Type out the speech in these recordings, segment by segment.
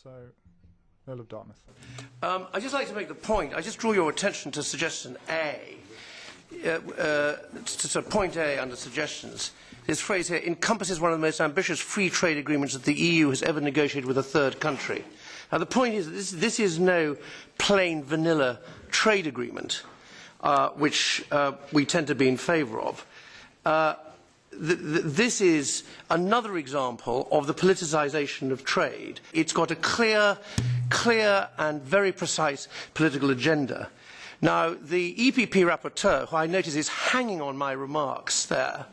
So, Earl of Dartmouth. I'd just like to make the point, I just draw your attention to suggestion A, to point A under suggestions. This phrase here encompasses one of the most ambitious free trade agreements that the EU has ever negotiated with a third country. Now the point is that this is no plain vanilla trade agreement, which we tend to be in favour of. This is another example of the politicisation of trade. It's got a clear and very precise political agenda. Now, the EPP rapporteur, who I notice is hanging on my remarks there,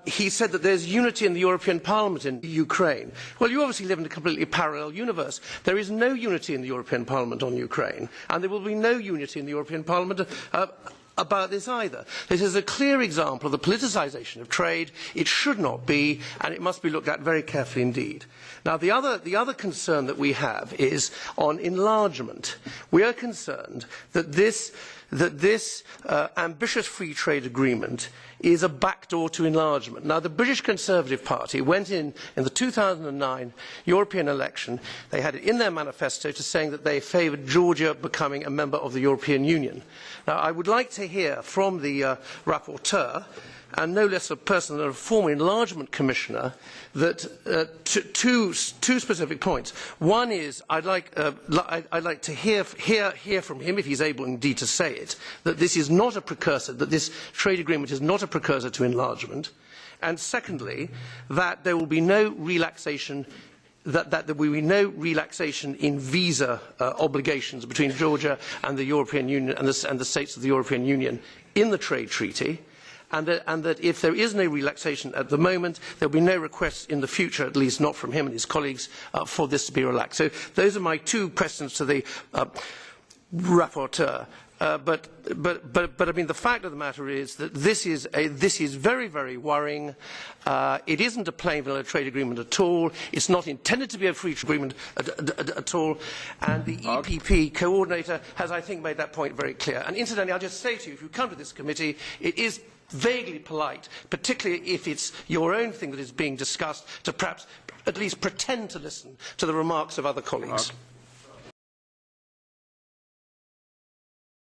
he said that there's unity in the European Parliament in Ukraine. Well, you obviously live in a completely parallel universe. There is no unity in the European Parliament on Ukraine, and there will be no unity in the European Parliament about this either. This is a clear example of the politicisation of trade. It should not be, and it must be looked at very carefully indeed. Now, the other concern that we have is on enlargement. We are concerned that this ambitious free trade agreement is a backdoor to enlargement. Now, the British Conservative Party went in the 2009 European election. They had it in their manifesto to saying that they favoured Georgia becoming a member of the European Union. Now, I would like to hear from the rapporteur, and no less a person than a former enlargement commissioner, that two specific points. One is I'd like to hear from him, if he's able indeed to say it, that this is not a precursor, that this trade agreement is not a precursor to enlargement, and secondly, that there will be no relaxation that there will be no relaxation in visa obligations between Georgia and the European Union and the states of the European Union in the trade treaty, and that if there is no relaxation at the moment, there will be no request in the future, at least not from him and his colleagues, for this to be relaxed. So those are my two questions to the rapporteur. But I mean, the fact of the matter is that this is very, very worrying. It isn't a plain vanilla trade agreement at all. It's not intended to be a free trade agreement at all. And the EPP coordinator has, I think, made that point very clear. And incidentally, I'll just say to you, if you come to this committee, it is vaguely polite, particularly if it's your own thing that is being discussed, to perhaps at least pretend to listen to the remarks of other colleagues.